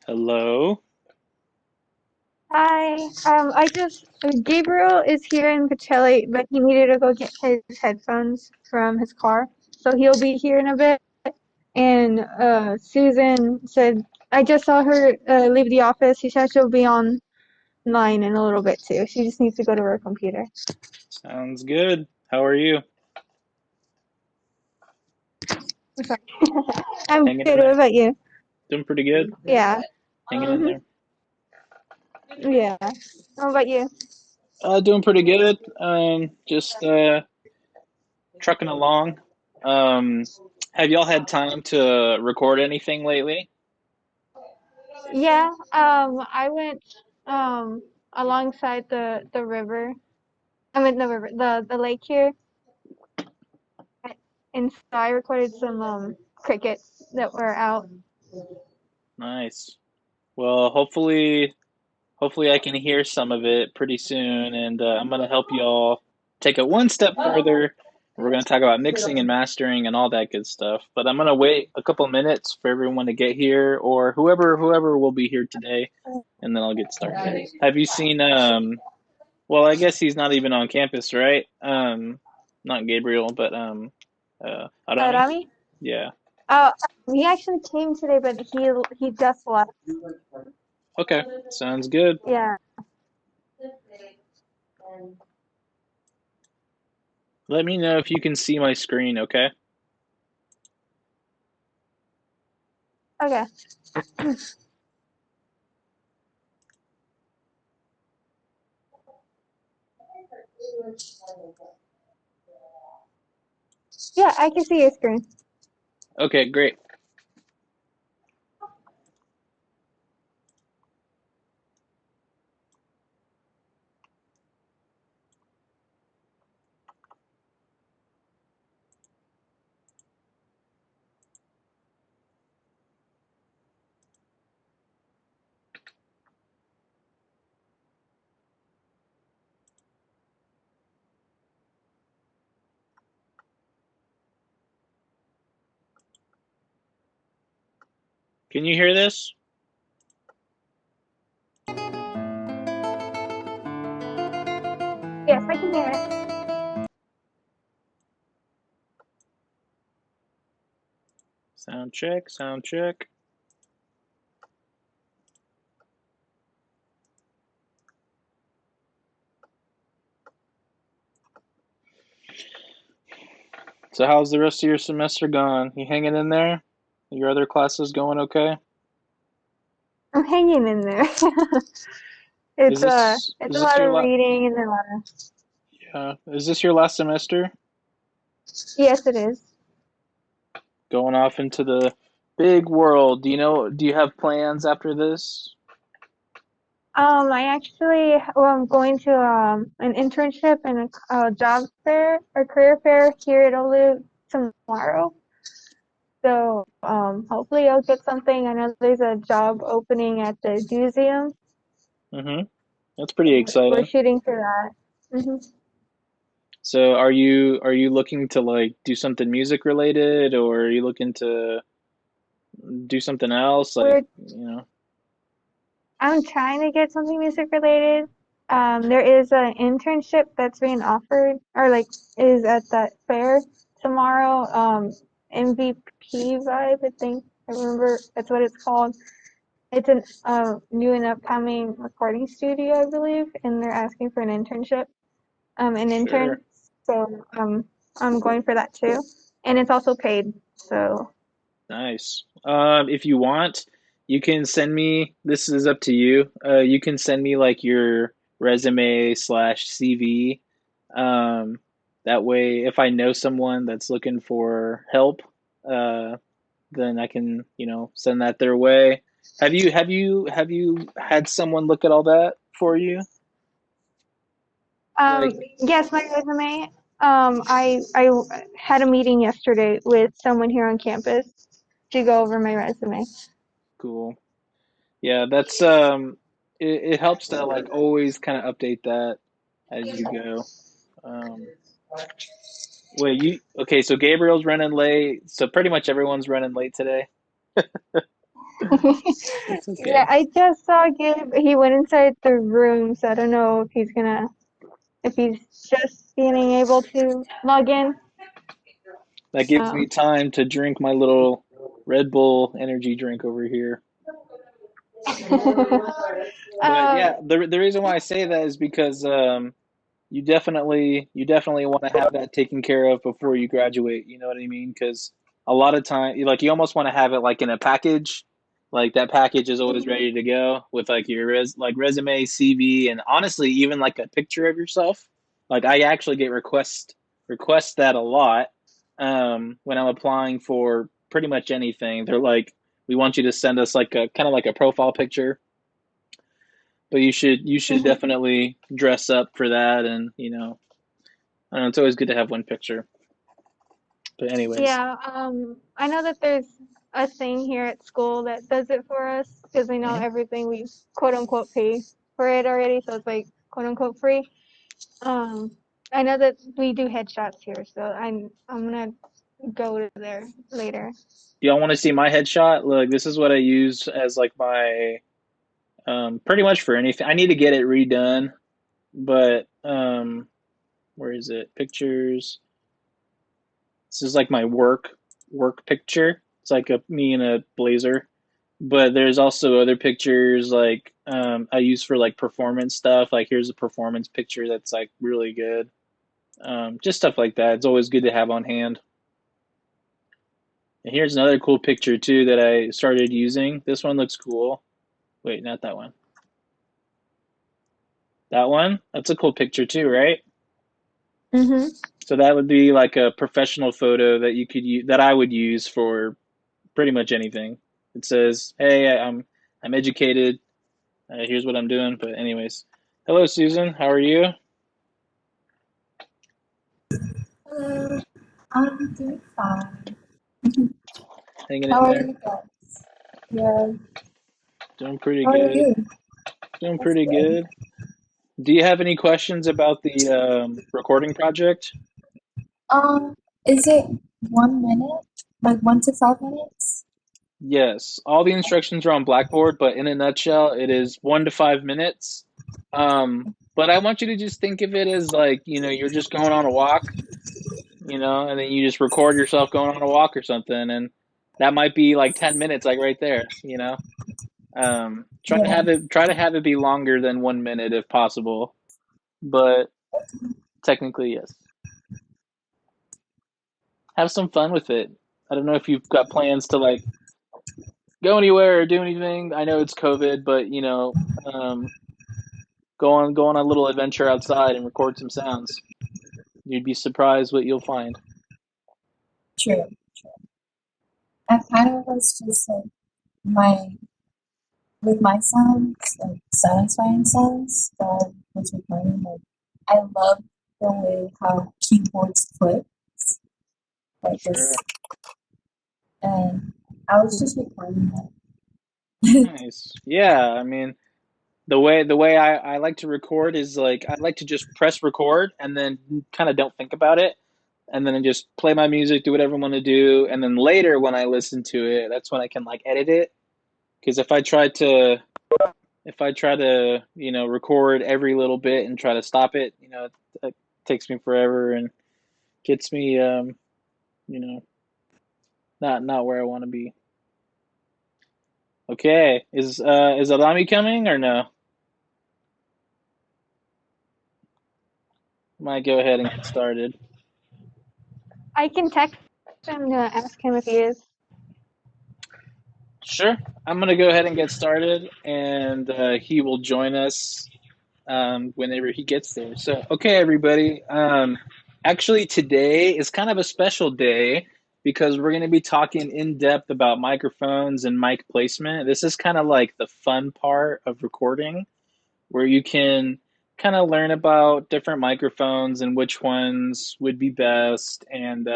Hello. Hi. Gabriel is here in Pacelli, but he needed to go get his headphones from his car, so he'll be here in a bit. And Susan said, I just saw her leave the office. She said she'll be online in a little bit too. She just needs to go to her computer. Sounds good. How are you? I'm sorry. I'm Hanging in good. What there? about you? Doing pretty good. Yeah. Hanging in Mhm. there. Yeah. How about you? Doing pretty good. Just trucking along. Um, have y'all had time to record anything lately? Yeah. I went alongside the river. I mean the river, the lake here. And so I recorded some crickets that were out. Nice. Well, hopefully I can hear some of it pretty soon, and I'm gonna help y'all take it one step further. We're gonna talk about mixing and mastering and all that good stuff. But I'm gonna wait a couple minutes for everyone to get here, or whoever will be here today, and then I'll get started. Have you seen well, I guess he's not even on campus, right? Not Gabriel, but Arami? Rami? Yeah. Oh, he actually came today, but he just left. Okay. Sounds good. Yeah. Let me know if you can see my screen, okay? Okay. Yeah, I can see your screen. Okay, great. Can you hear this? Yes, I can hear it. Sound check, sound check. So how's the rest of your semester going? You hanging in there? Your other classes going okay? I'm hanging in there. Is this It's a is this lot your of reading and a lot of. is this your last semester? Yes, it is. Going off into the big world. Do you have plans after this? I'm going to an internship and a job fair or career fair here at OLU tomorrow. So hopefully I'll get something. I know there's a job opening at the museum. Mm-hmm. That's pretty We're exciting. shooting for that. So are you looking to like do something music related, or are you looking to do something else like, We're I'm trying to get something music related. There is an internship that's being offered, or like is at that fair tomorrow. MVP Vibe, I think. I remember that's what it's called. It's an new and upcoming recording studio, I believe, and they're asking for an internship, an intern. Sure. So I'm going for that too, and it's also paid. So Nice. If you want, you can send me, this is up to you. You can send me like your resume slash CV. Um, that way, if I know someone that's looking for help, uh, then I can, send that their way. Have you had someone look at all that for you? Like, yes, my resume. I had a meeting yesterday with someone here on campus to go over my resume. cool. Yeah, that's it helps to like always kind of update that as you go. Um, Wait, okay, so Gabriel's running late, so pretty much everyone's running late today. It's Yeah, okay. I just saw Gabe. He went inside the room, so I don't know if he's just being able to log in. That gives me Um, time to drink my little Red Bull energy drink over here. But um, yeah, the reason why I say that is because you definitely want to have that taken care of before you graduate. You know what I mean? Because a lot of time, like you almost want to have it like in a package. Like that package is always ready to go with like your resume, CV, and honestly, even like a picture of yourself. Like I actually get requests that a lot when I'm applying for pretty much anything. They're like, we want you to send us like a kind of like a profile picture, but you should definitely dress up for that, and I don't know, it's always good to have one picture. But anyways, yeah, I know that there's a thing here at school that does it for us because we know mhm. everything we quote unquote pay for it already, so it's like quote unquote free. Um, I know that we do headshots here, so I'm gonna go to there later. Do y'all want to see my headshot? Look, this is what I use as like my pretty much for anything. I need to get it redone, but where is it? Pictures. This is like my work picture. It's like a me in a blazer. But there's also other pictures like I use for like performance stuff. Like here's a performance picture that's like really good. Just stuff like that. It's always good to have on hand. And here's another cool picture too that I started using. This one looks cool. Wait, not that one. That one? That's a cool picture too, right? Mm-hmm. So that would be like a professional photo that you could use that I would use for pretty much anything. It says, "Hey, I'm educated. Here's what I'm doing." But anyways, hello Susan. How are you? Hello, I'm doing fine. Hanging How in are there? you guys? Yeah, Doing pretty how are good. you? Doing That's pretty good. good. Do you have any questions about the recording project? Um, is it 1 minute? Like 1 to 5 minutes? Yes, all the instructions are on Blackboard, but in a nutshell, it is 1 to 5 minutes. But I want you to just think of it as like, you're just going on a walk, and then you just record yourself going on a walk or something, and that might be like 10 minutes, like right there. Try to Yeah. have it be longer than 1 minute if possible, but technically, yes. Have some fun with it. I don't know if you've got plans to like go anywhere or do anything. I know it's COVID, but um, go on a little adventure outside and record some sounds. You'd be surprised what you'll find. True. I kind of was just like my with my sounds, like satisfying sounds that I was recording. Like I love the way how keyboards click like this, Sure. and I was just recording that. Nice. Yeah, I mean, the way I like to record is like I like to just press record and then kind of don't think about it, and then I just play my music, do whatever I want to do, and then later when I listen to it, that's when I can like edit it. Because if I try to record every little bit and try to stop it, it takes me forever and gets me you know not where I want to be. Okay, is Alami coming or no? Might go ahead and get started. I can text him to ask him if he is. Sure. I'm gonna go ahead and get started, and he will join us whenever he gets there. So, okay, everybody. Actually, today is kind of a special day because we're going to be talking in depth about microphones and mic placement. This is kind of like the fun part of recording, where you can kind of learn about different microphones and which ones would be best, and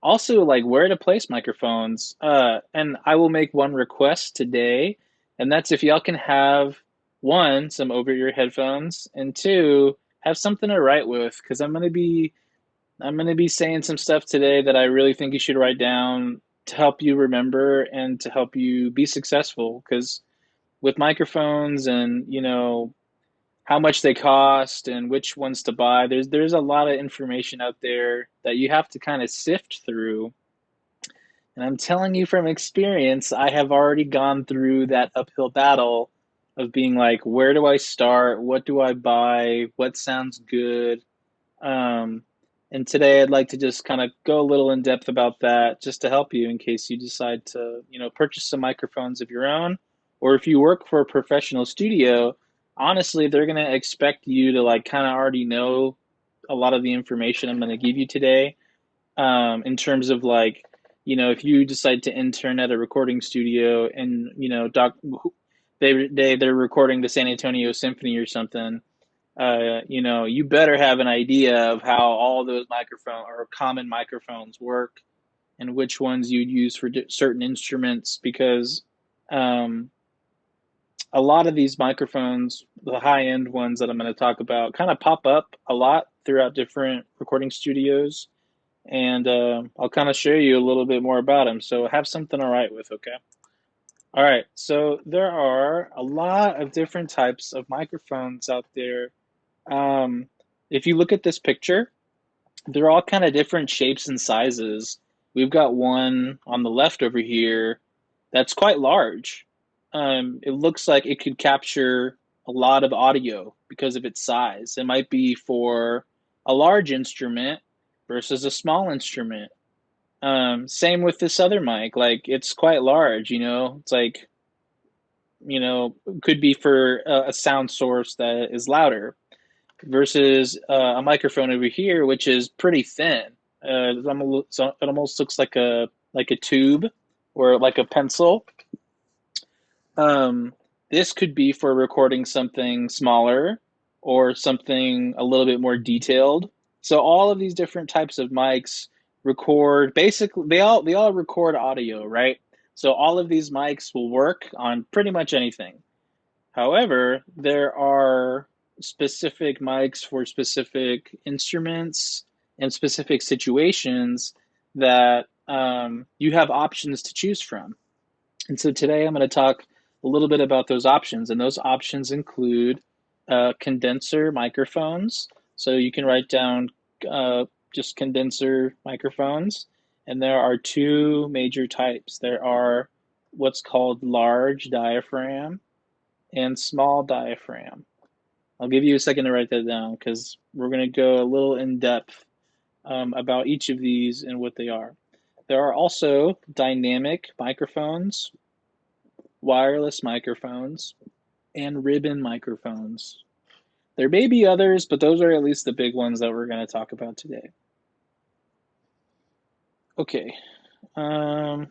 also like where to place microphones. And I will make one request today, and that's if y'all can have one, some over ear headphones, and two, have something to write with, because I'm gonna be saying some stuff today that I really think you should write down. to help you remember and to help you be successful. Because with microphones and, how much they cost and which ones to buy, there's a lot of information out there that you have to kind of sift through. And I'm telling you from experience, I have already gone through that uphill battle of being like, where do I start? What do I buy? What sounds good? Um, and today I'd like to just kind of go a little in depth about that just to help you in case you decide to, purchase some microphones of your own. Or if you work for a professional studio, honestly, they're going to expect you to like kind of already know a lot of the information I'm going to give you today, in terms of like, if you decide to intern at a recording studio and, they're recording the San Antonio Symphony or something, you better have an idea of how all those microphone or common microphones work and which ones you'd use for certain instruments because, um, a lot of these microphones, the high end ones that I'm going to talk about, kind of pop up a lot throughout different recording studios. And I'll kind of show you a little bit more about them. So have something to write with, okay? All right, so there are a lot of different types of microphones out there. Um, if you look at this picture, they're all kind of different shapes and sizes. We've got one on the left over here that's quite large. It looks like it could capture a lot of audio because of its size. It might be for a large instrument versus a small instrument. Same with this other mic, like it's quite large, It's like, could be for a sound source that is louder versus a microphone over here, which is pretty thin. So it almost looks like a tube or like a pencil. Um, this could be for recording something smaller or something a little bit more detailed. So all of these different types of mics record basically they all record audio, right? So all of these mics will work on pretty much anything. However, there are specific mics for specific instruments and specific situations that you have options to choose from. And so today I'm going to talk a little bit about those options. And those options include condenser microphones. So you can write down just condenser microphones. And there are two major types. There are what's called large diaphragm and small diaphragm. I'll give you a second to write that down because we're going to go a little in depth about each of these and what they are. There are also dynamic microphones, wireless microphones, and ribbon microphones. There may be others, but those are at least the big ones that we're going to talk about today. Okay, I'll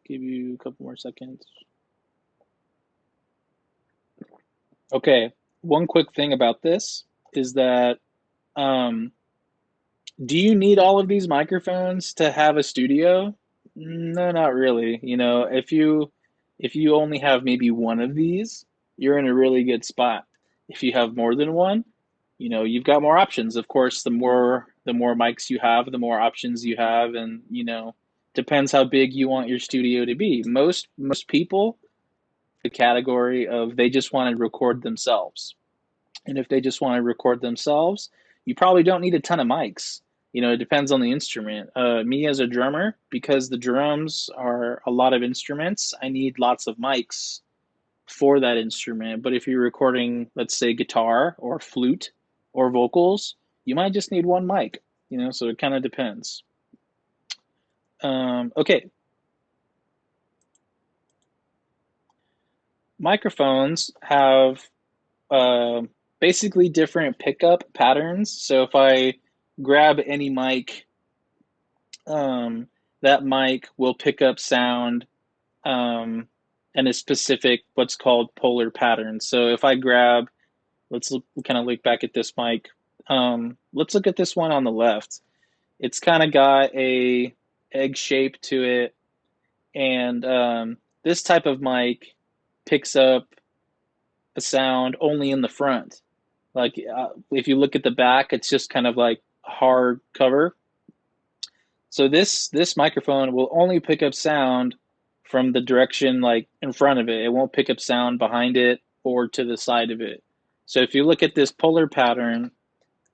give you a couple more seconds. Okay, one quick thing about this is that, do you need all of these microphones to have a studio? No, not really. If you only have maybe one of these, you're in a really good spot. If you have more than one, you've got more options. Of course, the more mics you have, the more options you have, and depends how big you want your studio to be. Most people, the category of they just want to record themselves. And if they just want to record themselves, you probably don't need a ton of mics. It depends on the instrument. Me as a drummer, because the drums are a lot of instruments, I need lots of mics for that instrument. But if you're recording, let's say, guitar or flute or vocals, you might just need one mic, so it kind of depends. Okay. Microphones have basically different pickup patterns. So if I grab any mic, that mic will pick up sound and a specific what's called polar pattern. So if I grab, let's kind of look back at this mic. Let's look at this one on the left. It's kind of got a egg shape to it, and this type of mic picks up a sound only in the front. Like if you look at the back, it's just kind of like hard cover. So this microphone will only pick up sound from the direction like in front of it. It won't pick up sound behind it or to the side of it. So if you look at this polar pattern,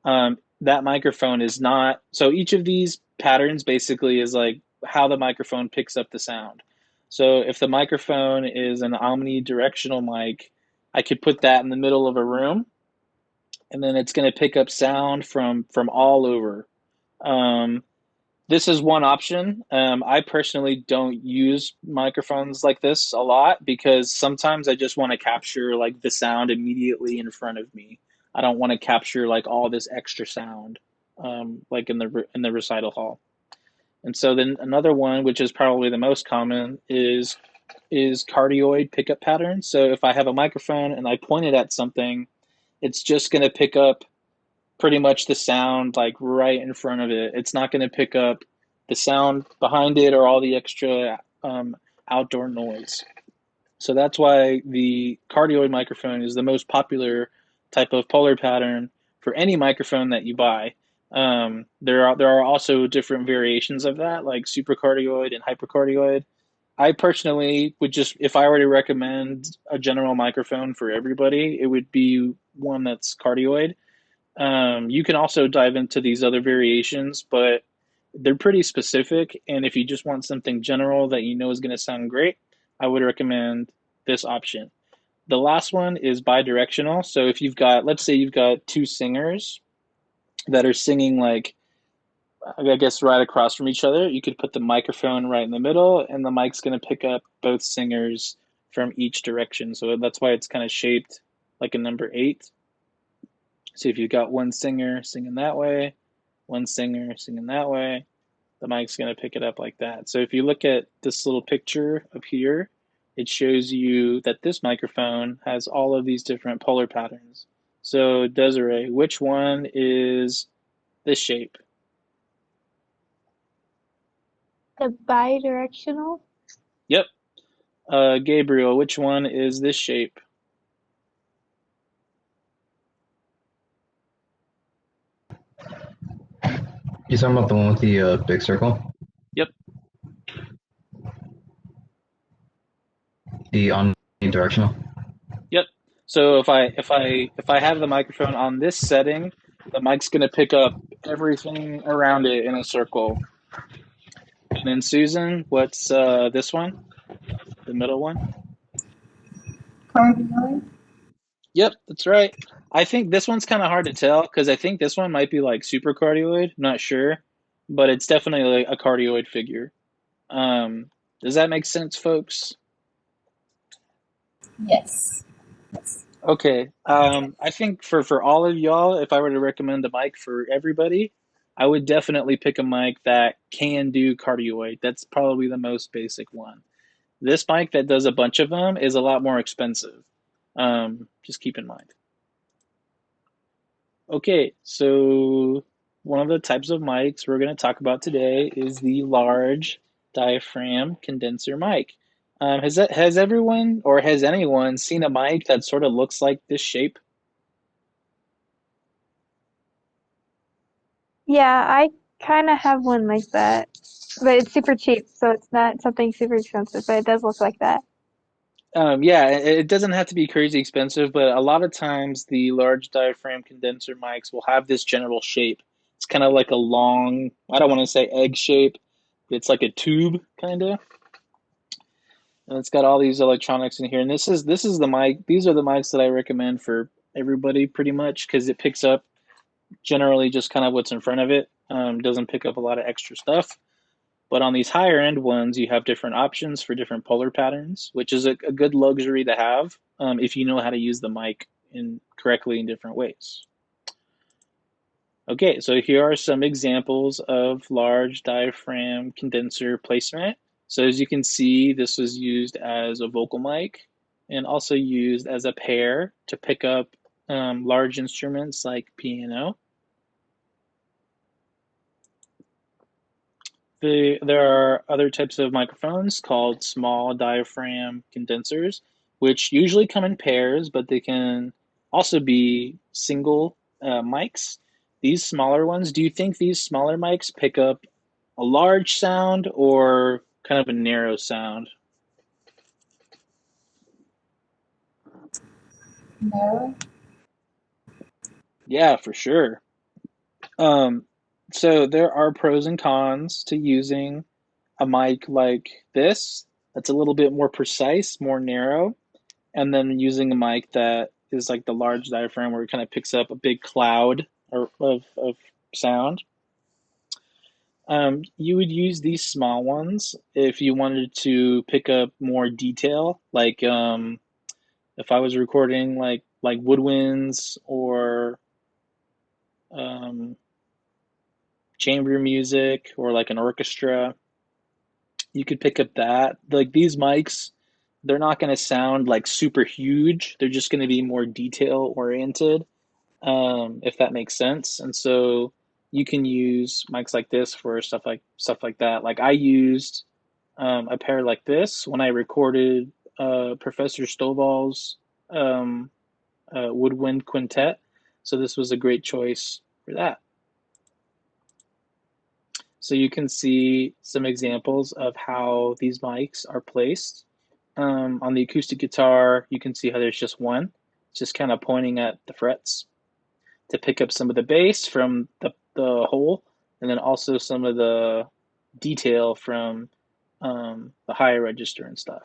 that microphone is not, so each of these patterns basically is like how the microphone picks up the sound. So if the microphone is an omnidirectional mic, I could put that in the middle of a room, and then it's going to pick up sound from all over. Um, this is one option. I personally don't use microphones like this a lot because sometimes I just want to capture like the sound immediately in front of me. I don't want to capture like all this extra sound, like in the recital hall. And so then another one, which is probably the most common, is cardioid pickup pattern. So if I have a microphone and I point it at something, it's just going to pick up pretty much the sound like right in front of it. It's not going to pick up the sound behind it or all the extra outdoor noise. So that's why the cardioid microphone is the most popular type of polar pattern for any microphone that you buy. There are also different variations of that, like supercardioid and hypercardioid. I personally would just, if I were to recommend a general microphone for everybody, it would be one that's cardioid. You can also dive into these other variations, but they're pretty specific. And if you just want something general that you know is going to sound great, I would recommend this option. The last one is bidirectional. So if you've got, let's say you've got two singers that are singing like, I guess, right across from each other, you could put the microphone right in the middle, and the mic's going to pick up both singers from each direction. So that's why it's kind of shaped like a number eight. So if you've got one singer singing that way, one singer singing that way, the mic's going to pick it up like that. So if you look at this little picture up here, it shows you that this microphone has all of these different polar patterns. So Desiree, which one is this shape? The bidirectional. Yep. Gabriel, which one is this shape? You talking about the one with the big circle? Yep. The omnidirectional? Yep. So if I have the microphone on this setting, the mic's going to pick up everything around it in a circle. And then Susan, what's this one? The middle one? Cardioid? Yep, that's right. I think this one's kind of hard to tell because I think this one might be like supercardioid. I'm not sure, but it's definitely like a cardioid figure. Um, does that make sense, folks? Yes. Yes. Okay. I think for all of y'all, if I were to recommend a mic for everybody, I would definitely pick a mic that can do cardioid. That's probably the most basic one. This mic that does a bunch of them is a lot more expensive. Just keep in mind. Okay, so one of the types of mics we're going to talk about today is the large diaphragm condenser mic. Has everyone or has anyone seen a mic that sort of looks like this shape? Yeah, I kind of have one like that, but it's super cheap, so it's not something super expensive, but it does look like that. Yeah, it doesn't have to be crazy expensive, but a lot of times the large diaphragm condenser mics will have this general shape. It's kind of like a long, I don't want to say egg shape, but it's like a tube kind of. And it's got all these electronics in here. And this is the mic. These are the mics that I recommend for everybody pretty much because it picks up generally just kind of what's in front of it. Doesn't pick up a lot of extra stuff. But on these higher end ones, you have different options for different polar patterns, which is a good luxury to have if you know how to use the mic correctly in different ways. Okay, so here are some examples of large diaphragm condenser placement. So as you can see, this was used as a vocal mic and also used as a pair to pick up large instruments like piano. There are other types of microphones called small diaphragm condensers, which usually come in pairs, but they can also be single mics. These smaller ones, do you think these smaller mics pick up a large sound or kind of a narrow sound? Narrow? Yeah, for sure. Um, so there are pros and cons to using a mic like this that's a little bit more precise, more narrow, and then using a mic that is like the large diaphragm where it kind of picks up a big cloud of sound. You would use these small ones if you wanted to pick up more detail, like if I was recording like woodwinds or um, chamber music or like an orchestra. You could pick up that. Like these mics, they're not going to sound like super huge. They're just going to be more detail oriented, if that makes sense. And so you can use mics like this for stuff like that. Like I used a pair like this when I recorded Professor Stovall's um, Woodwind Quintet. So this was a great choice for that. So you can see some examples of how these mics are placed. On the acoustic guitar, you can see how there's just one, just kind of pointing at the frets to pick up some of the bass from the whole, and then also some of the detail from the higher register and stuff.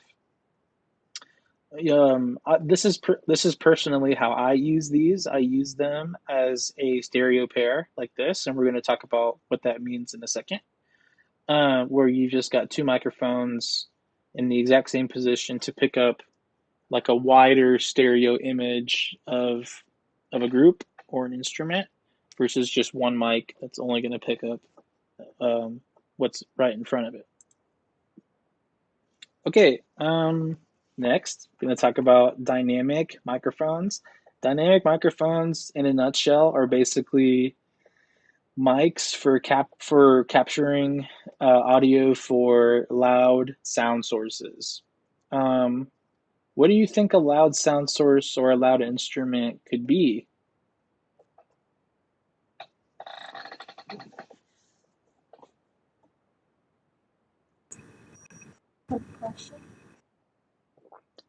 This is personally how I use these. I use them as a stereo pair like this, and we're going to talk about what that means in a second. Where you've just got two microphones in the exact same position to pick up like a wider stereo image of a group or an instrument versus just one mic that's only going to pick up what's right in front of it. Okay, next, we're going to talk about dynamic microphones. Dynamic microphones, in a nutshell, are basically mics for capturing audio for loud sound sources. What do you think a loud sound source or a loud instrument could be? Percussion?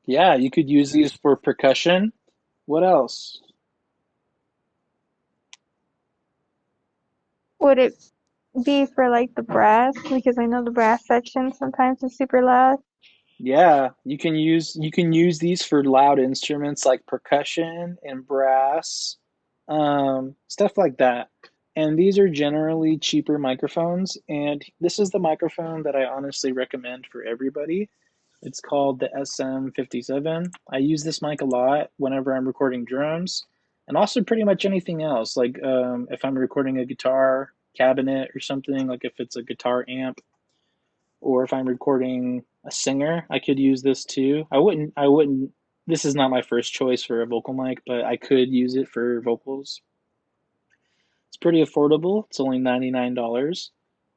Yeah, you could use these for percussion. What else? Would it be for like the brass? Because I know the brass section sometimes is super loud. Yeah, you can use these for loud instruments like percussion and brass, stuff like that. And these are generally cheaper microphones, and this is the microphone that I honestly recommend for everybody. It's called the SM57. I use this mic a lot whenever I'm recording drums, and also pretty much anything else. Like if I'm recording a guitar cabinet or something, like if it's a guitar amp, or if I'm recording a singer, I could use this too. I wouldn't, this is not my first choice for a vocal mic, but I could use it for vocals. It's pretty affordable. It's only $99,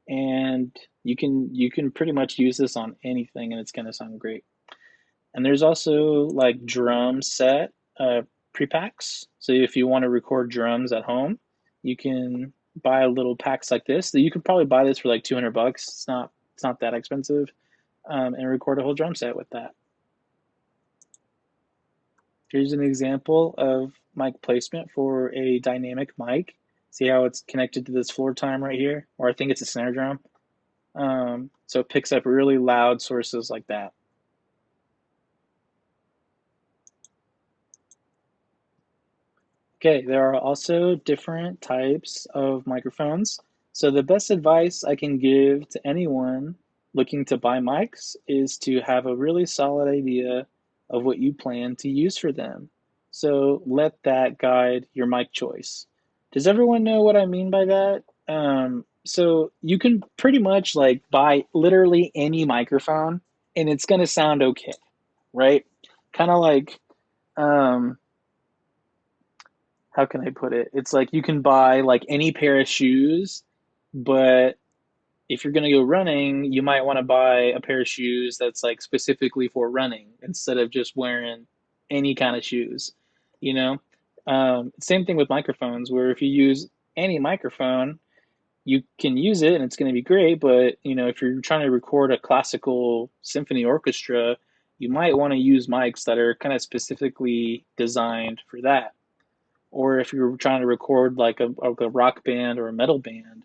and you can pretty much use this on anything and it's going to sound great. And there's also like drum set pre-packs. So if you want to record drums at home, you can buy little packs like this. You could probably buy this for like $200. It's not that expensive, and record a whole drum set with that. Here's an example of mic placement for a dynamic mic. See how it's connected to this floor tom right here, or I think it's a snare drum. So it picks up really loud sources like that. Okay, there are also different types of microphones. So the best advice I can give to anyone looking to buy mics is to have a really solid idea of what you plan to use for them. So let that guide your mic choice. Does everyone know what I mean by that? So you can pretty much like buy literally any microphone and it's going to sound okay, right? Kind of like, um, how can I put it? It's like you can buy like any pair of shoes, but if you're going to go running, you might want to buy a pair of shoes that's like specifically for running instead of just wearing any kind of shoes, you know? Same thing with microphones, where if you use any microphone, you can use it and it's going to be great, but if you're trying to record a classical symphony orchestra, you might want to use mics that are kind of specifically designed for that. Or if you're trying to record like a rock band or a metal band,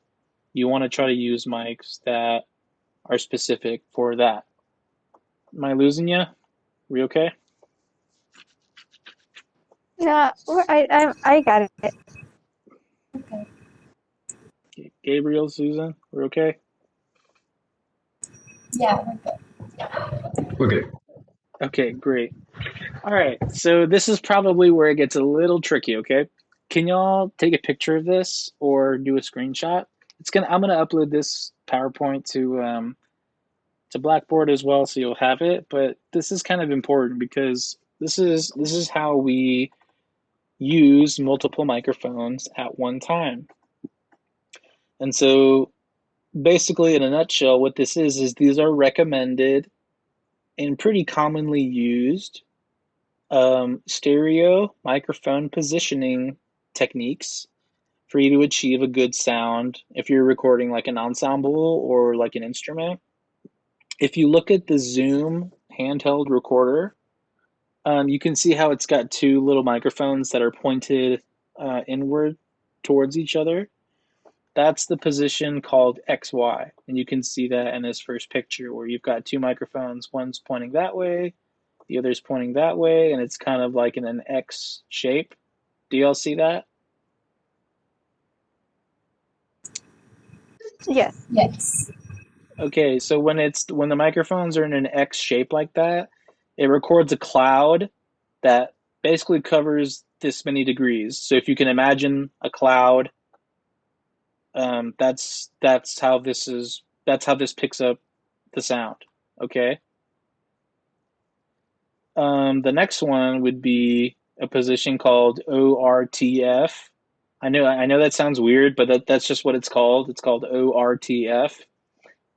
you want to try to use mics that are specific for that. Am I losing you? Are we okay? Yeah, I got it. Okay. Gabriel, Susan, we're okay? Yeah, we're good. We're good. Okay, great. All right, so this is probably where it gets a little tricky, okay? Can y'all take a picture of this or do a screenshot? I'm gonna upload this PowerPoint to Blackboard as well, so you'll have it. But this is kind of important because this is how we use multiple microphones at one time. And so basically, in a nutshell, what this is these are recommended and pretty commonly used stereo microphone positioning techniques for you to achieve a good sound if you're recording like an ensemble or like an instrument. If you look at the Zoom handheld recorder, you can see how it's got two little microphones that are pointed inward towards each other. That's the position called XY. And you can see that in this first picture where you've got two microphones, one's pointing that way, the other's pointing that way, and it's kind of like in an X shape. Do y'all see that? Yes. Yes. Okay, so when the microphones are in an X shape like that, it records a cloud that basically covers this many degrees. So if you can imagine a cloud, that's how this picks up the sound. Okay. The next one would be a position called ORTF. I know that sounds weird, but that's just what it's called. It's called ORTF.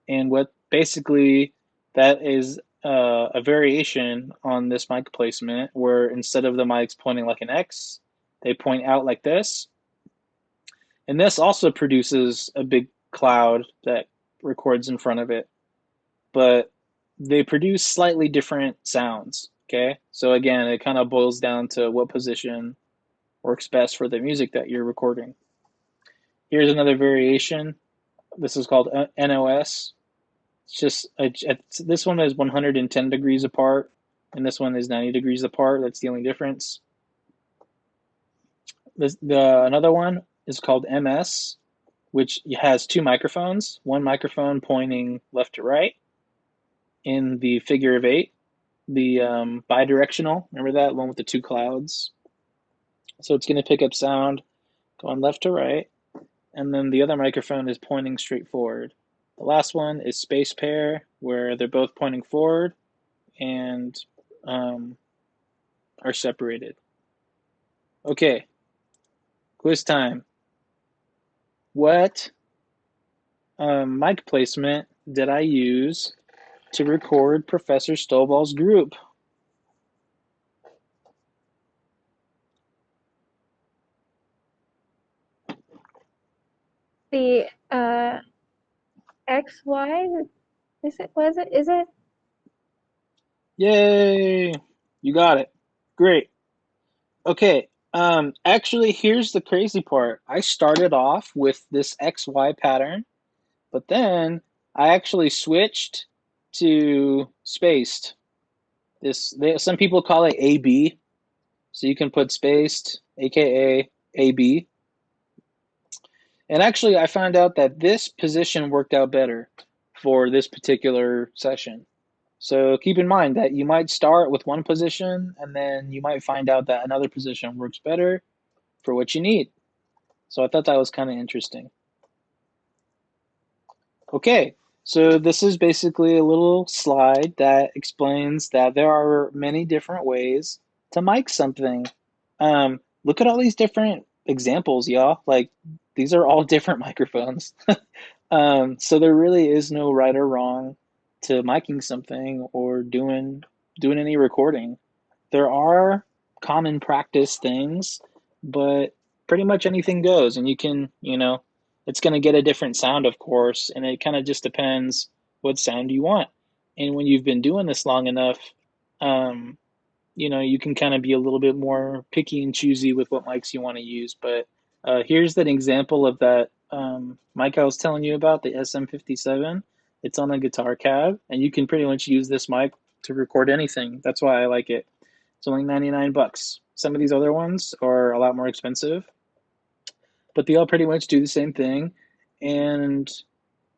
And what basically that is a variation on this mic placement where instead of the mics pointing like an X, they point out like this. And this also produces a big cloud that records in front of it, but they produce slightly different sounds. Okay, so again, it kind of boils down to what position works best for the music that you're recording. Here's another variation. This is called NOS. This one is 110 degrees apart, and this one is 90 degrees apart. That's the only difference. Another one is called MS, which has two microphones. One microphone pointing left to right in the figure of eight, the bidirectional. Remember that one with the two clouds? So it's going to pick up sound going left to right, and then the other microphone is pointing straight forward. The last one is space pair, where they're both pointing forward and are separated. Okay, quiz time. What mic placement did I use to record Professor Stovall's group? The XY, is it? Yay! You got it. Great. Okay. Actually, here's the crazy part. I started off with this XY pattern, but then I actually switched to spaced. Some people call it AB, so you can put spaced, aka AB. And actually, I found out that this position worked out better for this particular session. So keep in mind that you might start with one position and then you might find out that another position works better for what you need. So I thought that was kind of interesting. Okay, so this is basically a little slide that explains that there are many different ways to mic something. Look at all these different examples, y'all. Like, these are all different microphones. So there really is no right or wrong to miking something or doing any recording. There are common practice things, but pretty much anything goes, and you can it's going to get a different sound, of course, and it kind of just depends what sound you want. And when you've been doing this long enough, um, you can kind of be a little bit more picky and choosy with what mics you want to use. But here's an example of that mic I was telling you about, the SM57. It's on a guitar cab, and you can pretty much use this mic to record anything. That's why I like it. It's only 99 bucks. Some of these other ones are a lot more expensive, but they all pretty much do the same thing. And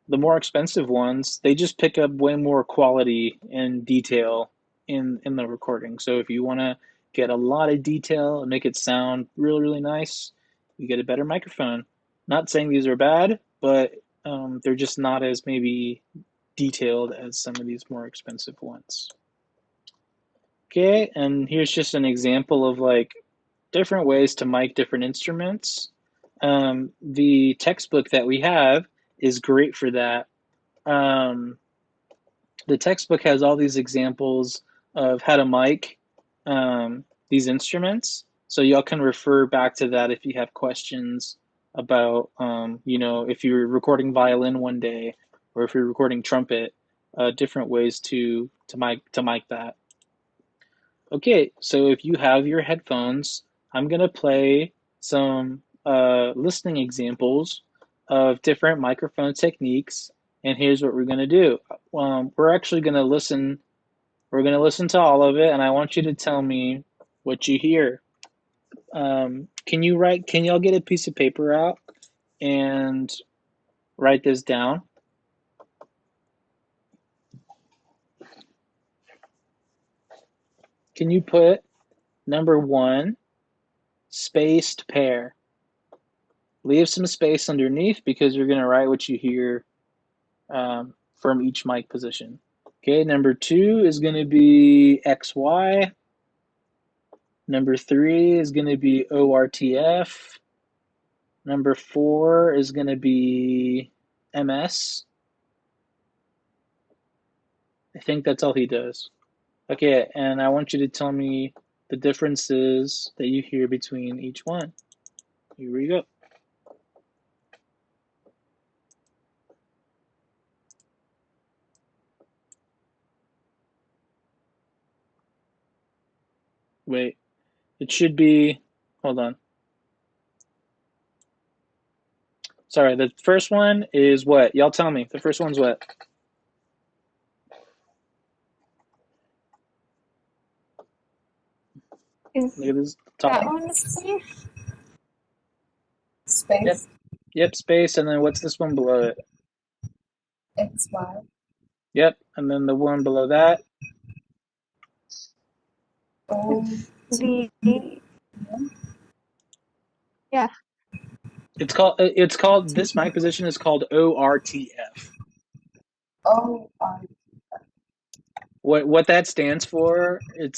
the more expensive ones, they just pick up way more quality and detail in the recording. So if you want to get a lot of detail and make it sound really, really nice, you get a better microphone. Not saying these are bad, but they're just not as maybe detailed as some of these more expensive ones. Okay, and here's just an example of like different ways to mic different instruments. The textbook that we have is great for that. The textbook has all these examples of how to mic these instruments, so y'all can refer back to that if you have questions about, if you're recording violin one day, or if you're recording trumpet, different ways to mic that. Okay, so if you have your headphones, I'm gonna play some listening examples of different microphone techniques, and here's what we're gonna do. We're actually gonna listen. We're gonna listen to all of it, and I want you to tell me what you hear. Can y'all get a piece of paper out and write this down? Can you put number 1, spaced pair? Leave some space underneath because you're gonna write what you hear from each mic position. Okay, number 2 is gonna be XY. Number 3 is gonna be ORTF. Number 4 is gonna be MS. I think that's all he does. Okay, and I want you to tell me the differences that you hear between each one. Here we go. Wait, it should be, hold on. Sorry, the first one is what? Y'all tell me. The first one's what? Is Look at this that top. one safe? Space. Yep, space, and then what's this one below it? XY. Yep, and then the one below that. O. The yeah. It's called this mic position is called ORTF. O. R. What that stands for? It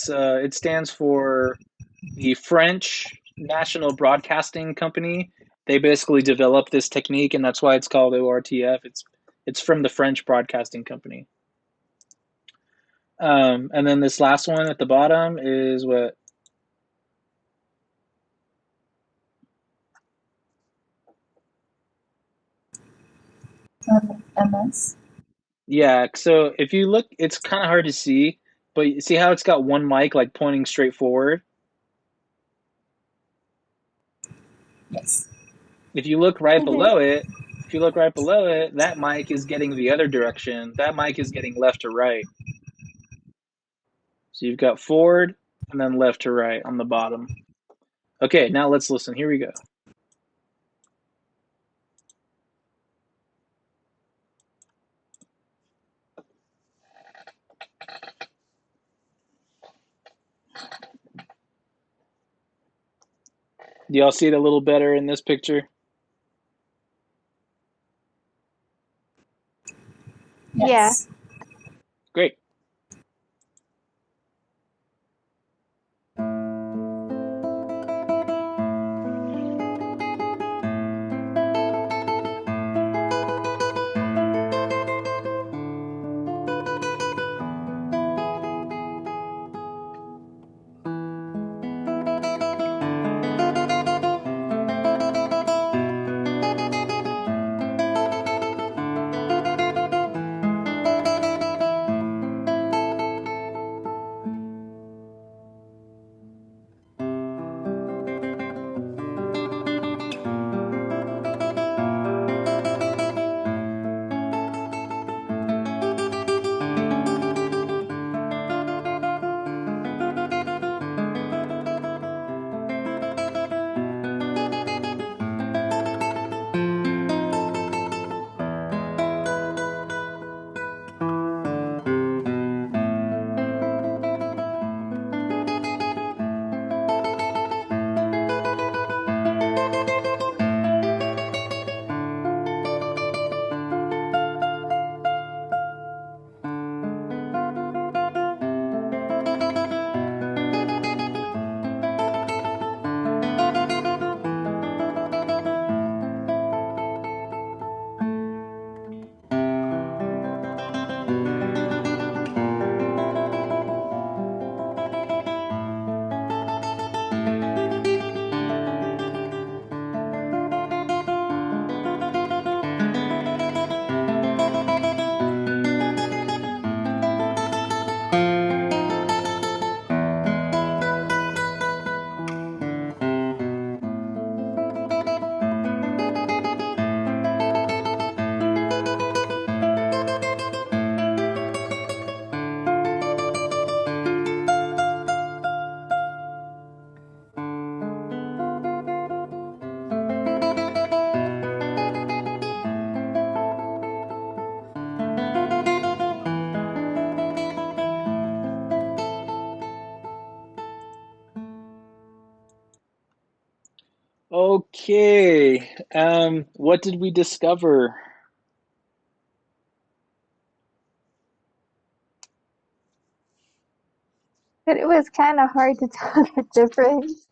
stands for the French National Broadcasting Company. They basically developed this technique, and that's why it's called ORTF. It's from the French Broadcasting Company. And then this last one at the bottom is what? MS. Yeah, so if you look, it's kind of hard to see, but you see how it's got one mic like pointing straight forward? Yes. If you look right below it, that mic is getting the other direction. That mic is getting left to right. So you've got forward and then left to right on the bottom. Okay, now let's listen. Here we go. Do y'all see it a little better in this picture? Yes. Great. Okay. What did we discover? But it was kind of hard to tell the difference.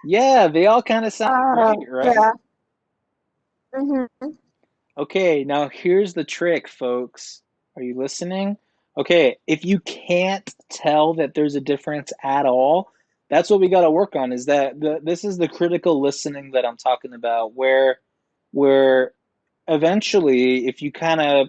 Yeah, they all kind of sound great, right? Yeah. Mm-hmm. Okay, now here's the trick, folks. Are you listening? Okay, if you can't tell that there's a difference at all, that's what we got to work on is that this is the critical listening that I'm talking about where eventually if you kind of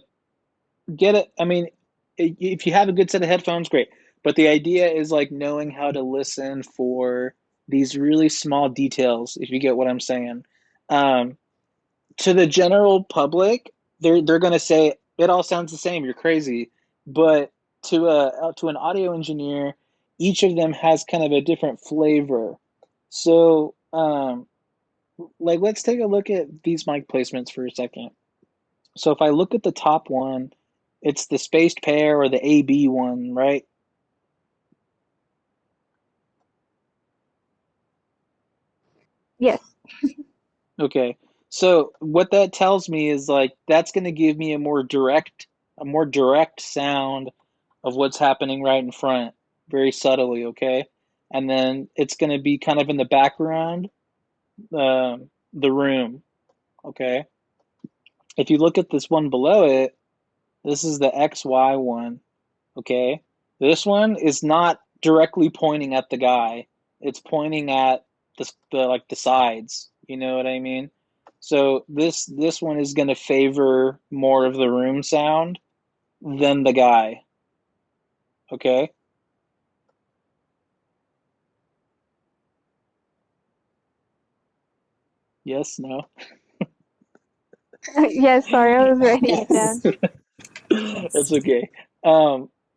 get it, I mean, if you have a good set of headphones, great. But the idea is like knowing how to listen for these really small details, if you get what I'm saying. Um, to the general public, they're going to say it all sounds the same. You're crazy, but to an audio engineer, each of them has kind of a different flavor. So, like, let's take a look at these mic placements for a second. So, if I look at the top one, it's the spaced pair or the AB one, right? Yes. Okay. So what that tells me is like that's going to give me a more direct sound of what's happening right in front, very subtly, okay? And then it's going to be kind of in the background, the room, okay? If you look at this one below it, this is the XY one, okay? This one is not directly pointing at the guy. It's pointing at the like the sides. You know what I mean? So this one is going to favor more of the room sound than the guy. Okay? Yes, no. Yes, sorry, I was writing it down. Yes. That's Yes. okay.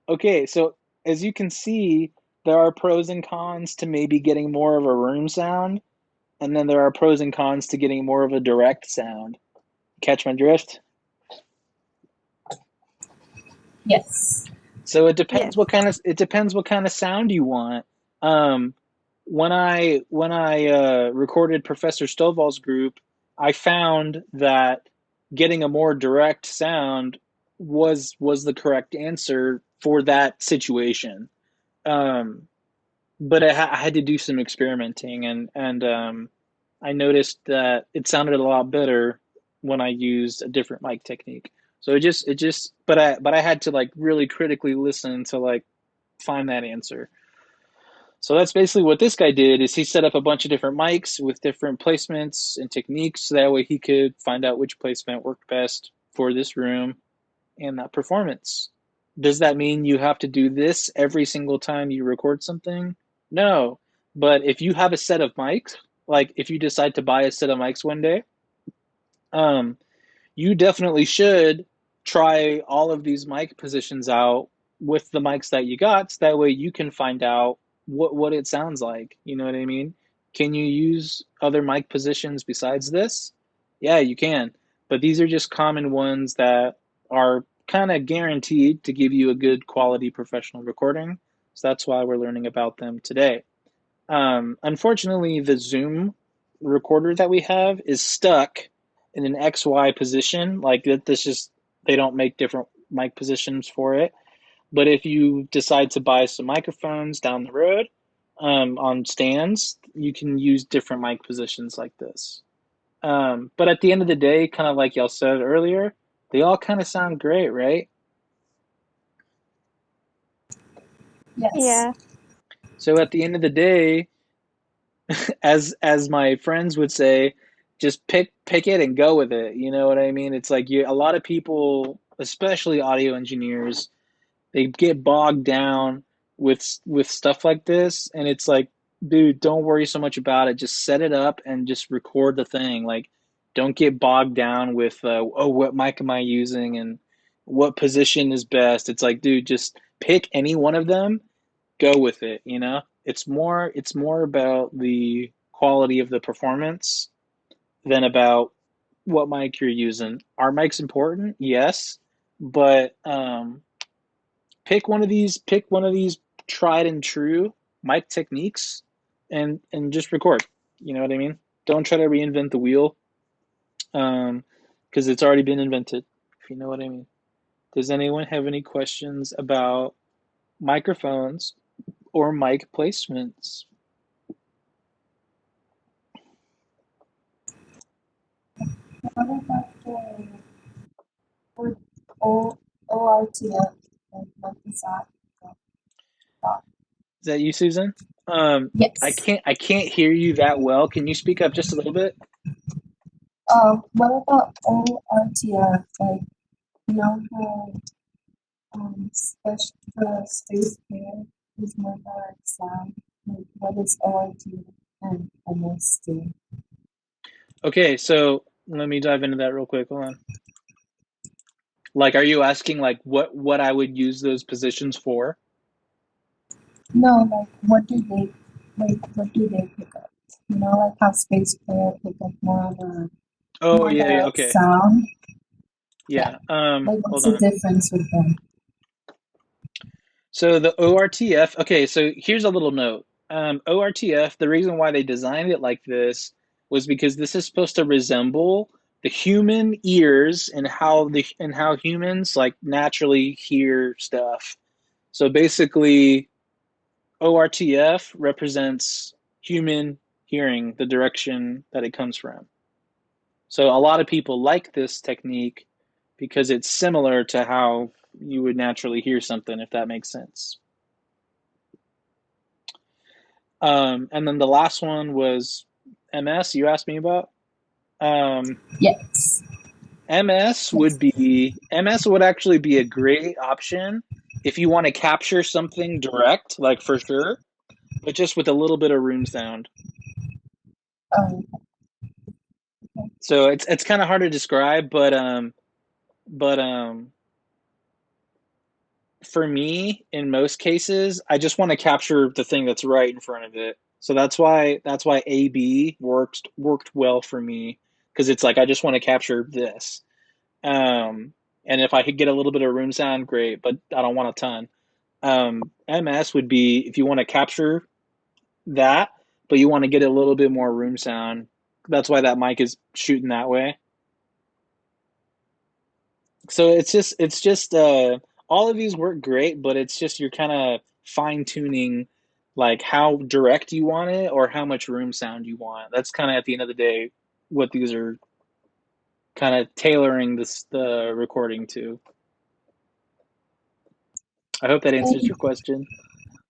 Okay, so as you can see, there are pros and cons to maybe getting more of a room sound, and then there are pros and cons to getting more of a direct sound. Catch my drift? Yes. So Yes. it depends what kind of sound you want. Um, when I recorded Professor Stovall's group, I found that getting a more direct sound was the correct answer for that situation. Um, but I had to do some experimenting and I noticed that it sounded a lot better when I used a different mic technique. So it just but I had to like really critically listen to like find that answer. So that's basically what this guy did is he set up a bunch of different mics with different placements and techniques so that way he could find out which placement worked best for this room and that performance. Does that mean you have to do this every single time you record something? No. But if you have a set of mics, like if you decide to buy a set of mics one day, um, you definitely should try all of these mic positions out with the mics that you got, so that way you can find out what it sounds like. You know what I mean? Can you use other mic positions besides this? Yeah, you can. But these are just common ones that are kind of guaranteed to give you a good quality professional recording. So that's why we're learning about them today. Unfortunately, the Zoom recorder that we have is stuck in an XY position. Like that, this just they don't make different mic positions for it. But if you decide to buy some microphones down the road on stands, you can use different mic positions like this. But at the end of the day, kind of like y'all said earlier, they all kind of sound great, right? Yes. Yeah. So at the end of the day, as my friends would say, just pick it and go with it. You know what I mean? It's like a lot of people, especially audio engineers, they get bogged down with stuff like this, and it's like, dude, don't worry so much about it. Just set it up and just record the thing. Like, don't get bogged down with oh, what mic am I using and what position is best. It's like, dude, just pick any one of them, go with it, you know? It's more about the quality of the performance than about what mic you're using. Are mics important? Yes, but pick one of these tried and true mic techniques and just record. You know what I mean? Don't try to reinvent the wheel, because it's already been invented, if you know what I mean. Does anyone have any questions about microphones or mic placements? What about the with ORTF? Like, what is that? Is that you, Susan? Um, I Yes. can't I can't hear you that well. Can you speak up just a little bit? What about ORTF? Like, you know how special the space pair is more direct sound? Like, what is ORTF and MST? Okay, so let me dive into that real quick. Hold on. Like, are you asking like what I would use those positions for? No, like, what do they pick up? You know, like how space player pick up more of a Oh more yeah, direct okay. sound. Yeah. Yeah. Like, Hold what's the on. difference with them? So the ORTF, okay, so here's a little note. ORTF, the reason why they designed it like this was because this is supposed to resemble the human ears and how humans like naturally hear stuff. So basically, ORTF represents human hearing, the direction that it comes from. So a lot of people like this technique because it's similar to how you would naturally hear something, if that makes sense. And then the last one was MS, you asked me about. Um, Yes. Yes. MS would actually be a great option if you want to capture something direct, like for sure, but just with a little bit of room sound. Um, So it's kind of hard to describe, but for me, in most cases, I just want to capture the thing that's right in front of it. So that's why AB worked well for me because it's like I just want to capture this. And if I could get a little bit of room sound, great, but I don't want a ton. MS would be if you want to capture that, but you want to get a little bit more room sound. That's why that mic is shooting that way. So it's just all of these work great, but it's just you're kind of fine tuning like how direct you want it or how much room sound you want. That's kind of at the end of the day what these are kind of tailoring the recording to. I hope that answers and your question.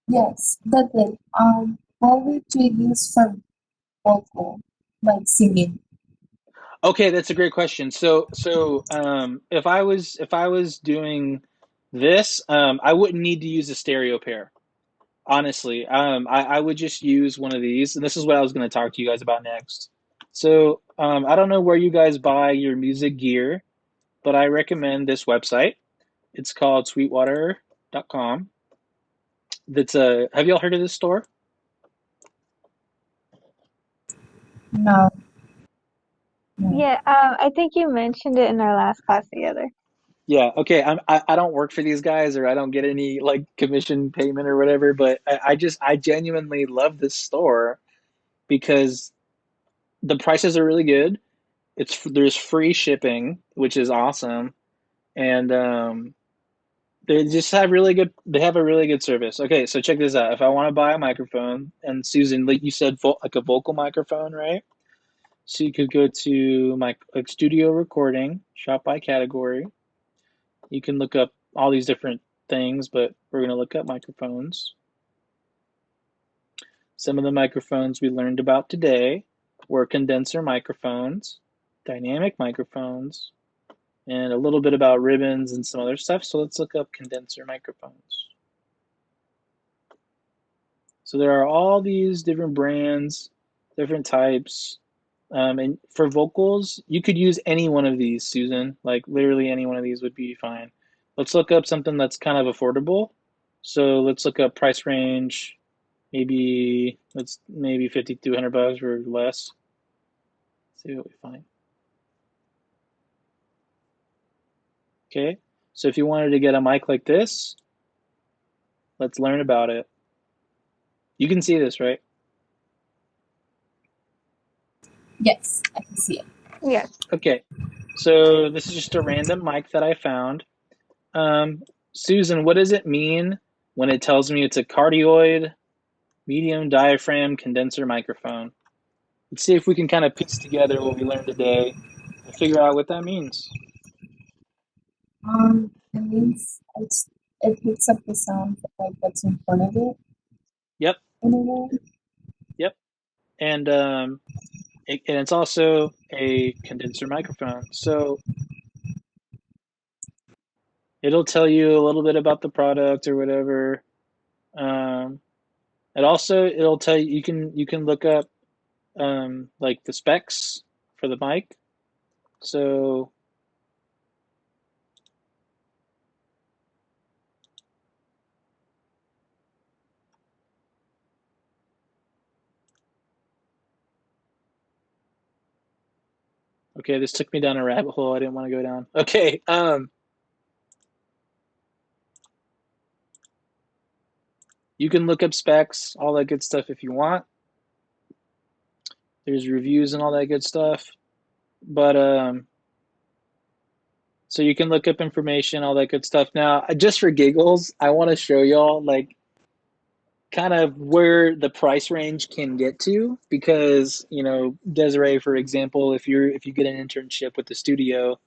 yes, that did. What would you use for vocal, like singing? Okay, that's a great question. So if I was doing this, I wouldn't need to use a stereo pair. Honestly, I would just use one of these, and this is what I was going to talk to you guys about next. So, I don't know where you guys buy your music gear, but I recommend this website. It's called sweetwater.com. Have y'all heard of this store? No, no. Yeah, I think you mentioned it in our last class together. Yeah, okay. I don't work for these guys or I don't get any like commission payment or whatever, but I genuinely love this store because the prices are really good. There's free shipping, which is awesome. And they have a really good service. Okay, so check this out. If I want to buy a microphone, and Susan, like you said, like a vocal microphone, right? So you could go to my like studio recording, shop by category. You can look up all these different things, but we're going to look up microphones. Some of the microphones we learned about today were condenser microphones, dynamic microphones, and a little bit about ribbons and some other stuff. So let's look up condenser microphones. So there are all these different brands, different types. And for vocals, you could use any one of these, Susan. Like literally any one of these would be fine. Let's look up something that's kind of affordable. So let's look up price range, maybe 50 to 100 bucks or less. Let's see what we find. Okay. So if you wanted to get a mic like this, let's learn about it. You can see this, right? Yes, I can see it. Yes. Okay, so this is just a random mic that I found. Susan, what does it mean when it tells me it's a cardioid medium diaphragm condenser microphone? Let's see if we can kind of piece together what we learned today and figure out what that means. It means it picks up the sound like what's in front of it Yep, in a way. yep. And it's also a condenser microphone. So it'll tell you a little bit about the product or whatever. Um, it'll tell you you can look up like the specs for the mic. So okay, this took me down a rabbit hole I didn't want to go down. Okay, you can look up specs, all that good stuff if you want. There's reviews and all that good stuff. But so you can look up information, all that good stuff. Now, just for giggles, I want to show y'all like kind of where the price range can get to because, Desiree, for example, if you get an internship with the studio,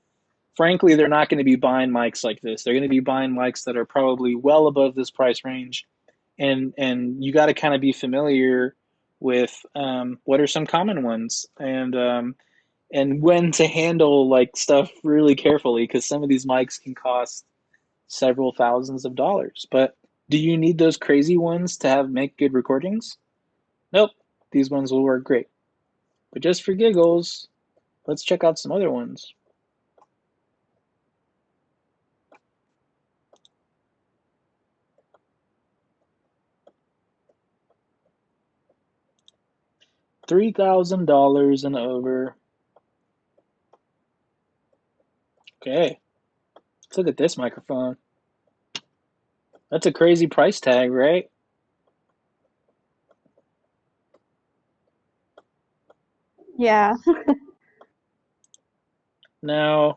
frankly, they're not going to be buying mics like this. They're going to be buying mics that are probably well above this price range, and you got to kind of be familiar with what are some common ones and when to handle like stuff really carefully because some of these mics can cost several thousands of dollars. But do you need those crazy ones to have make good recordings? Nope. These ones will work great. But just for giggles, let's check out some other ones. $3,000 and over. Okay, let's look at this microphone. That's a crazy price tag, right? Yeah. Now,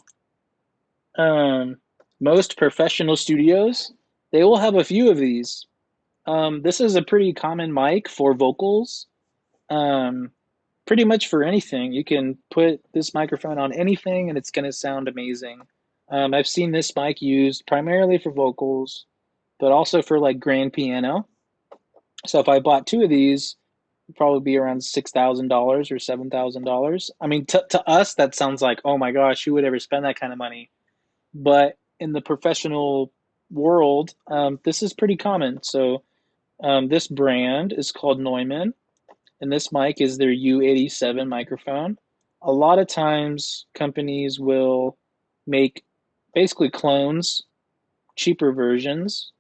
most professional studios, they will have a few of these. This is a pretty common mic for vocals. Um, Pretty much for anything. You can put this microphone on anything and it's going to sound amazing. I've seen this mic used primarily for vocals, but also for like grand piano. So if I bought two of these, it'd probably be around $6,000 or $7,000. I mean, to us, that sounds like, oh my gosh, who would ever spend that kind of money? But in the professional world, this is pretty common. So this brand is called Neumann, and this mic is their U87 microphone. A lot of times, companies will make basically clones, cheaper versions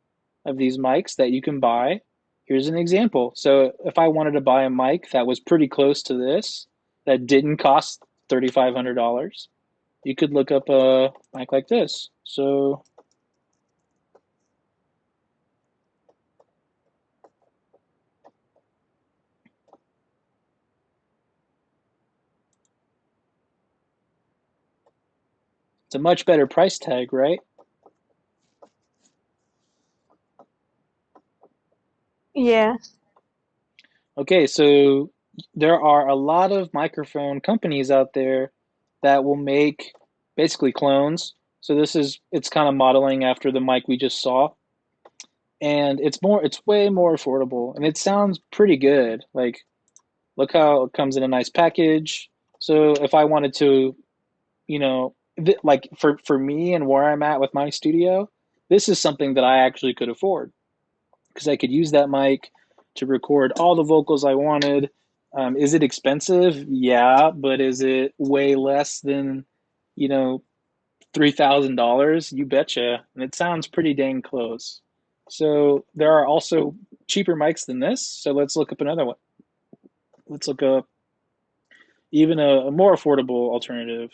of these mics that you can buy. Here's an example. So, if I wanted to buy a mic that was pretty close to this, that didn't cost $3,500, you could look up a mic like this. So, it's a much better price tag, right? Yeah. Okay, so there are a lot of microphone companies out there that will make basically clones. So it's kind of modeling after the mic we just saw. And it's way more affordable and it sounds pretty good. Like look how it comes in a nice package. So if I wanted to, like for me and where I'm at with my studio, this is something that I actually could afford because I could use that mic to record all the vocals I wanted. Is it expensive? Yeah, but is it way less than, you know, $3,000? You betcha. And it sounds pretty dang close. So there are also cheaper mics than this. So let's look up another one. Let's look up even a more affordable alternative.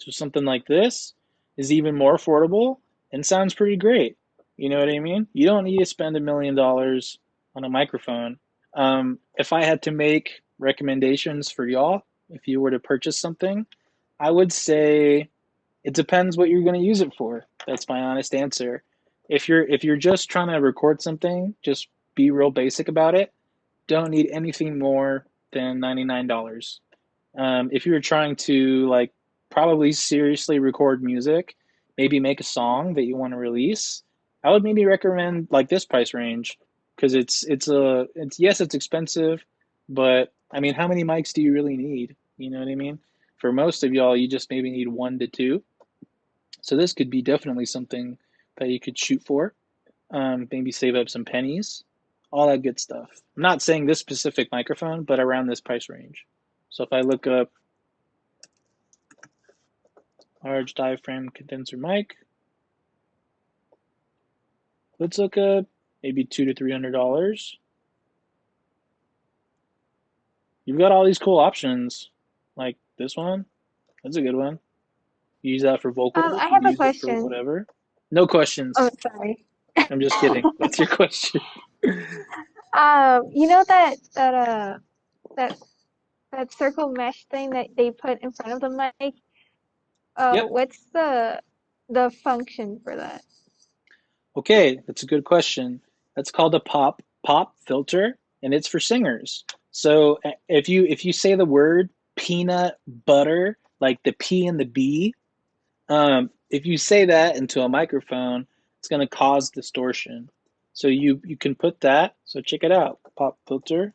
So something like this is even more affordable and sounds pretty great. You know what I mean? You don't need to spend $1 million on a microphone. If I had to make recommendations for y'all, if you were to purchase something, I would say it depends what you're going to use it for. That's my honest answer. If you're just trying to record something, just be real basic about it. Don't need anything more than $99. If you're trying to like probably seriously record music, maybe make a song that you want to release, I would maybe recommend like this price range because it's yes, it's expensive, but I mean, how many mics do you really need? You know what I mean? For most of y'all, you just maybe need one to two. So this could be definitely something that you could shoot for. Maybe save up some pennies, all that good stuff. I'm not saying this specific microphone, but around this price range. So if I look up large diaphragm condenser mic, let's look up maybe $200 to $300. You've got all these cool options, like this one. That's a good one. You use that for vocals. I You have a use it for question. whatever. No Oh, questions. sorry. I'm just kidding. What's your question? You know that that circle mesh thing that they put in front of the mic? Yep. What's the function for that? Okay, that's a good question. That's called a pop filter, and it's for singers. So if you say the word peanut butter, like the P and the B, if you say that into a microphone, it's going to cause distortion. So you can put that. So check it out, pop filter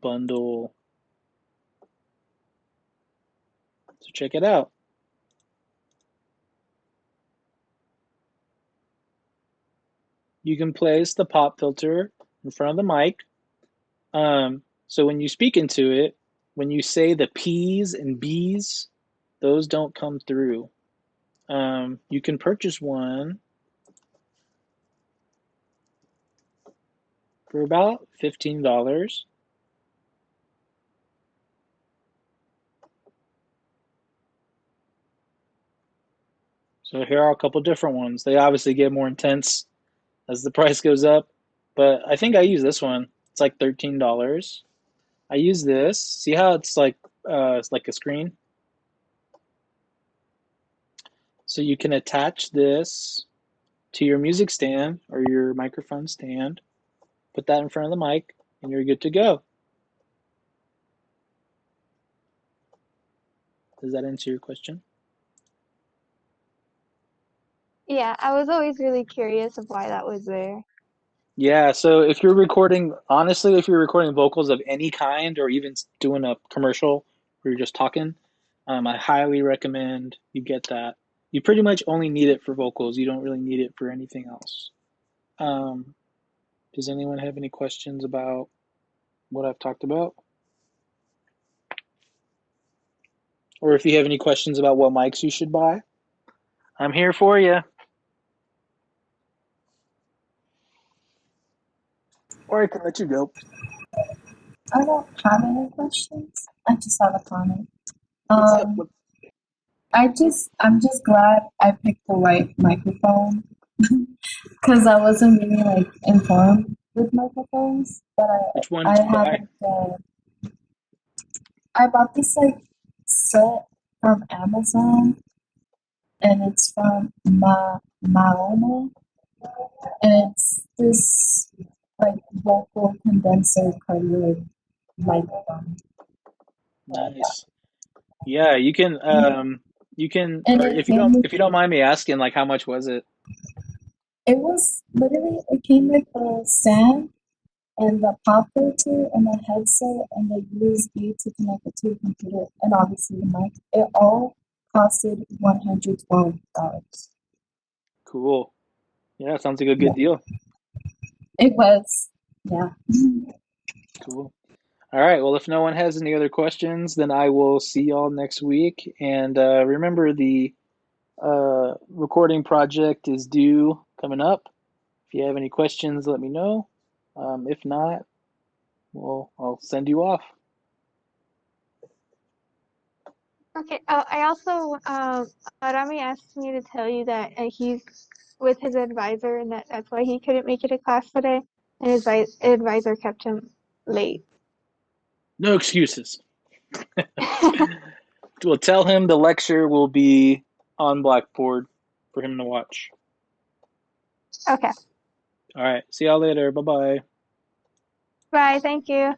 bundle. So check it out. You can place the pop filter in front of the mic. So when you speak into it, when you say the P's and B's, those don't come through. You can purchase one for about $15. So here are a couple different ones. They obviously get more intense as the price goes up, but I think I use this one. It's like $13. I use this. See how it's like a screen? So you can attach this to your music stand or your microphone stand, put that in front of the mic, and you're good to go. Does that answer your question? Yeah, I was always really curious of why that was there. Yeah, so if you're recording, honestly, if you're recording vocals of any kind or even doing a commercial where you're just talking, I highly recommend you get that. You pretty much only need it for vocals. You don't really need it for anything else. Um, does anyone have any questions about what I've talked about? Or if you have any questions about what mics you should buy, I'm here for you. Or I can let you go. I don't have any questions. I just have a comment. What's up? I'm just glad I picked the right microphone because I wasn't really like informed with microphones. But Which one I did you buy? haven't. I bought this like set from Amazon, and it's from Maono, and it's this like vocal condenser cardioid microphone. Nice. Yeah, you can And or it came with if you don't mind me asking, like how much was it? it was literally it came with a stand and the pop filter and the headset and the USB to connect it to the computer and obviously the mic. It all costed $112. Cool. Yeah, sounds like a Yeah, good deal. it was. Yeah. Cool. All right. Well, if no one has any other questions, then I will see y'all next week. And remember, the recording project is due coming up. If you have any questions, let me know. If not, well, I'll send you off. Okay. Oh, I also Rami asked me to tell you that he's with his advisor, and that's why he couldn't make it to class today. And his advisor kept him late. No excuses. We'll tell him the lecture will be on Blackboard for him to watch. Okay. All right. See y'all later. Bye bye. Bye. Thank you.